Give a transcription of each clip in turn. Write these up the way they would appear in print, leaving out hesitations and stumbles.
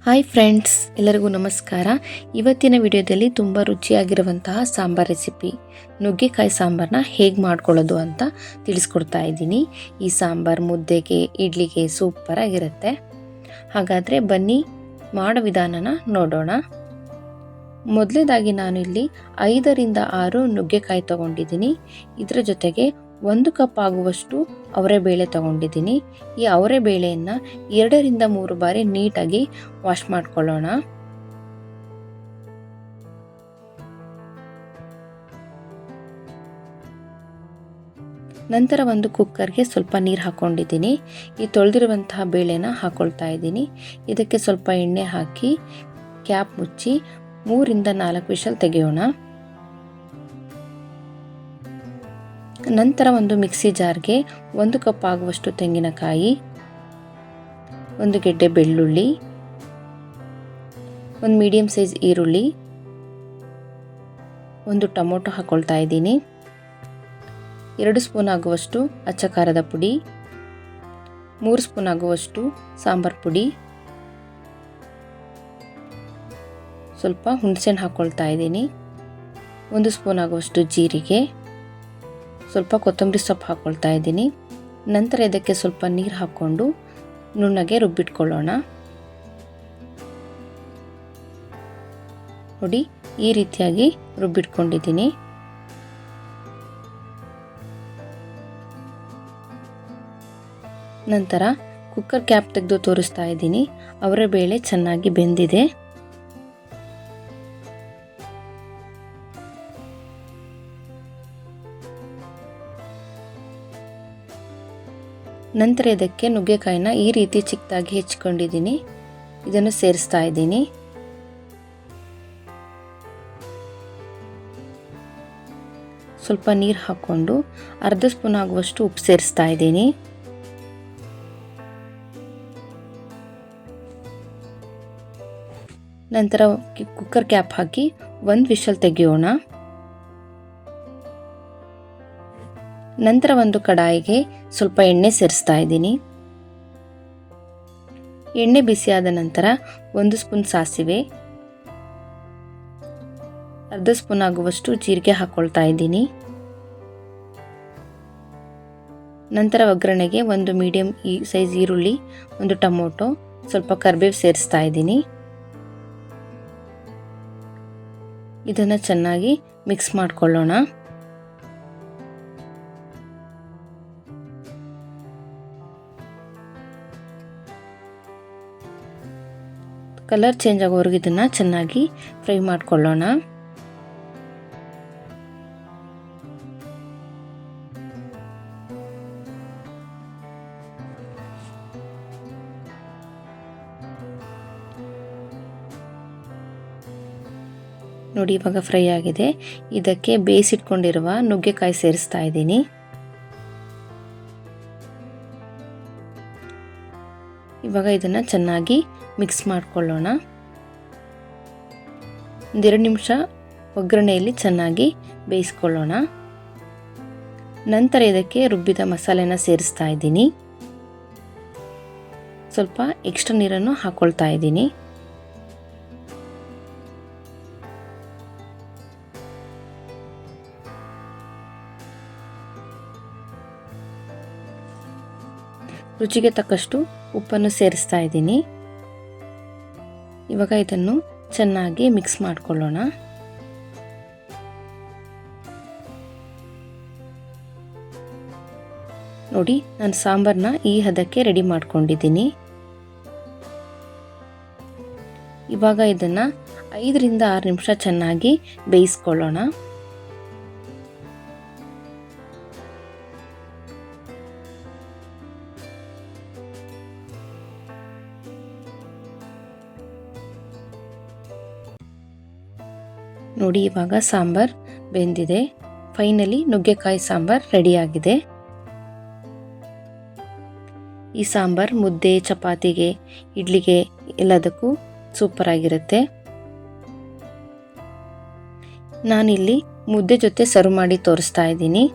Hi friends, ಎಲ್ಲರಿಗೂ ನಮಸ್ಕಾರ. ಇವತ್ತಿನ ವಿಡಿಯೋದಲ್ಲಿ ತುಂಬ ರುಚಿಯಾಗಿರುವಂತಹ ಸಾಂಬಾರ್ ರೆಸಿಪಿ ನುಗ್ಗೆಕಾಯಿ ಸಾಂಬಾರನ್ನ ಹೇಗೆ ಮಾಡ್ಕೊಳ್ಳೋದು ಅಂತ ತಿಳಿಸ್ಕೊಡ್ತಾ ಇದ್ದೀನಿ. ಈ ಸಾಂಬಾರ್ ಮುದ್ದೆಗೆ, ಇಡ್ಲಿಗೆ ಸೂಪರ್ ಆಗಿರುತ್ತೆ. ಹಾಗಾದರೆ ಬನ್ನಿ ಮಾಡೋ ವಿಧಾನನ ನೋಡೋಣ. ಮೊದಲನೇದಾಗಿ ನಾನು ಇಲ್ಲಿ 5ರಿಂದ 6 ನುಗ್ಗೆಕಾಯಿ ತಗೊಂಡಿದ್ದೀನಿ. ಇದರ ಜೊತೆಗೆ 1 ಕಪ್ ಆಗುವಷ್ಟು ಅವರೆಬೇಳೆ ತಗೊಂಡಿದ್ದೀನಿ. ಈ ಅವರೆಬೇಳೆಯನ್ನು 2ರಿಂದ 3 ಬಾರಿ ನೀಟಾಗಿ ವಾಶ್ ಮಾಡ್ಕೊಳ್ಳೋಣ. ನಂತರ ಒಂದು ಕುಕ್ಕರ್ಗೆ ಸ್ವಲ್ಪ ನೀರು ಹಾಕ್ಕೊಂಡಿದ್ದೀನಿ. ಈ ತೊಳೆದಿರುವಂತಹ ಬೇಳೆನ ಹಾಕ್ಕೊಳ್ತಾ ಇದ್ದೀನಿ. ಇದಕ್ಕೆ ಸ್ವಲ್ಪ ಎಣ್ಣೆ ಹಾಕಿ ಕ್ಯಾಪ್ ಮುಚ್ಚಿ 3ರಿಂದ 4 ವಿಷಲ್ ತೆಗೆಯೋಣ. ನಂತರ ಒಂದು ಮಿಕ್ಸಿ ಜಾರ್ಗೆ 1 ಕಪ್ ಆಗುವಷ್ಟು ತೆಂಗಿನಕಾಯಿ, 1 ಗೆಡ್ಡೆ ಬೆಳ್ಳುಳ್ಳಿ, 1 ಮೀಡಿಯಂ ಸೈಜ್ ಈರುಳ್ಳಿ, 1 ಟೊಮೊಟೊ ಹಾಕ್ಕೊಳ್ತಾ ಇದ್ದೀನಿ. 2 ಸ್ಪೂನ್ ಆಗುವಷ್ಟು ಅಚ್ಚ ಖಾರದ ಪುಡಿ, 3 ಸ್ಪೂನ್ ಆಗುವಷ್ಟು ಸಾಂಬಾರ್ ಪುಡಿ, ಸ್ವಲ್ಪ ಹುಣಸೆಹಣ್ಣು ಹಾಕ್ಕೊಳ್ತಾ ಇದ್ದೀನಿ. 1 ಸ್ಪೂನ್ ಆಗುವಷ್ಟು ಜೀರಿಗೆ, ಸ್ವಲ್ಪ ಕೊತ್ತಂಬರಿ ಸೊಪ್ಪು ಹಾಕ್ಕೊಳ್ತಾ ಇದ್ದೀನಿ. ನಂತರ ಇದಕ್ಕೆ ಸ್ವಲ್ಪ ನೀರು ಹಾಕ್ಕೊಂಡು ನುಣ್ಣಗೆ ರುಬ್ಬಿಟ್ಕೊಳ್ಳೋಣ. ನೋಡಿ, ಈ ರೀತಿಯಾಗಿ ರುಬ್ಬಿಟ್ಕೊಂಡಿದ್ದೀನಿ. ನಂತರ ಕುಕ್ಕರ್ ಕ್ಯಾಪ್ ತೆಗೆದು ತೋರಿಸ್ತಾ ಇದ್ದೀನಿ. ಅವರೆಬೇಳೆ ಚೆನ್ನಾಗಿ ಬೆಂದಿದೆ. ನಂತರ ಇದಕ್ಕೆ ನುಗ್ಗೆಕಾಯಿನ ಈ ರೀತಿ ಚಿಕ್ಕದಾಗಿ ಹೆಚ್ಚಿಕೊಂಡಿದ್ದೀನಿ. ಇದನ್ನು ಸೇರಿಸ್ತಾ ಇದ್ದೀನಿ. ಸ್ವಲ್ಪ ನೀರು ಹಾಕ್ಕೊಂಡು ಅರ್ಧ ಸ್ಪೂನ್ ಆಗುವಷ್ಟು ಉಪ್ಪು ಸೇರಿಸ್ತಾ ಇದ್ದೀನಿ. ನಂತರ ಕುಕ್ಕರ್ ಕ್ಯಾಪ್ ಹಾಕಿ 1 ವಿಷಲ್ ತೆಗೆಯೋಣ. ನಂತರ ಒಂದು ಕಡಾಯಿಗೆ ಸ್ವಲ್ಪ ಎಣ್ಣೆ ಸೇರಿಸ್ತಾ ಇದ್ದೀನಿ. ಎಣ್ಣೆ ಬಿಸಿಯಾದ ನಂತರ 1 ಸ್ಪೂನ್ ಸಾಸಿವೆ, ಅರ್ಧ ಸ್ಪೂನ್ ಆಗುವಷ್ಟು ಜೀರಿಗೆ ಹಾಕ್ಕೊಳ್ತಾ ಇದ್ದೀನಿ. ನಂತರ ಒಗ್ಗರಣೆಗೆ 1 ಮೀಡಿಯಂ ಸೈಜ್ ಈರುಳ್ಳಿ, 1 ಟೊಮೊಟೊ, ಸ್ವಲ್ಪ ಕರಿಬೇವು ಸೇರಿಸ್ತಾ ಇದ್ದೀನಿ. ಇದನ್ನು ಚೆನ್ನಾಗಿ ಮಿಕ್ಸ್ ಮಾಡ್ಕೊಳ್ಳೋಣ. ಕಲರ್ ಚೇಂಜ್ ಆಗೋವರೆಗೂ ಇದನ್ನು ಚೆನ್ನಾಗಿ ಫ್ರೈ ಮಾಡ್ಕೊಳ್ಳೋಣ. ನೋಡಿ, ಇವಾಗ ಫ್ರೈ ಆಗಿದೆ. ಇದಕ್ಕೆ ಬೇಯಿಸಿಟ್ಕೊಂಡಿರುವ ನುಗ್ಗೆಕಾಯಿ ಸೇರಿಸ್ತಾ ಇದ್ದೀನಿ. ಇವಾಗ ಇದನ್ನು ಚೆನ್ನಾಗಿ ಮಿಕ್ಸ್ ಮಾಡ್ಕೊಳ್ಳೋಣ. 1-2 ನಿಮಿಷ ಒಗ್ಗರಣೆಯಲ್ಲಿ ಚೆನ್ನಾಗಿ ಬೇಯಿಸ್ಕೊಳ್ಳೋಣ. ನಂತರ ಇದಕ್ಕೆ ರುಬ್ಬಿದ ಮಸಾಲೆನ ಸೇರಿಸ್ತಾ ಇದ್ದೀನಿ. ಸ್ವಲ್ಪ ಎಕ್ಸ್ಟ್ರಾ ನೀರನ್ನು ಹಾಕ್ಕೊಳ್ತಾ ಇದ್ದೀನಿ. ರುಚಿಗೆ ತಕ್ಕಷ್ಟು ಉಪ್ಪನ್ನು ಸೇರಿಸ್ತಾ ಇದ್ದೀನಿ. ಇವಾಗ ಇದನ್ನು ಚೆನ್ನಾಗಿ ಮಿಕ್ಸ್ ಮಾಡ್ಕೊಳ್ಳೋಣ. ನೋಡಿ, ನಾನು ಸಾಂಬಾರನ್ನ ಈ ಹದಕ್ಕೆ ರೆಡಿ ಮಾಡ್ಕೊಂಡಿದ್ದೀನಿ. ಇವಾಗ ಇದನ್ನು 5ರಿಂದ 6 ನಿಮಿಷ ಚೆನ್ನಾಗಿ ಬೇಯಿಸ್ಕೊಳ್ಳೋಣ. ನೋಡಿ, ಇವಾಗ ಸಾಂಬಾರ್ ಬೆಂದಿದೆ. ಫೈನಲಿ ನುಗ್ಗೆಕಾಯಿ ಸಾಂಬಾರ್ ರೆಡಿಯಾಗಿದೆ. ಈ ಸಾಂಬಾರ್ ಮುದ್ದೆ, ಚಪಾತಿಗೆ, ಇಡ್ಲಿಗೆ ಎಲ್ಲದಕ್ಕೂ ಸೂಪರ್ ಆಗಿರುತ್ತೆ. ನಾನಿಲ್ಲಿ ಮುದ್ದೆ ಜೊತೆ ಸರ್ವ್ ಮಾಡಿ ತೋರಿಸ್ತಾ ಇದ್ದೀನಿ.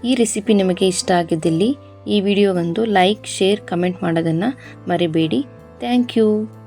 ಈ ರೆಸಿಪಿ ನಿಮಗೆ ಇಷ್ಟ ಆಗಿದ್ದಲ್ಲಿ ಈ ವಿಡಿಯೋಗೊಂದು ಲೈಕ್, ಶೇರ್, ಕಮೆಂಟ್ ಮಾಡೋದನ್ನು ಮರಿಬೇಡಿ. Thank you.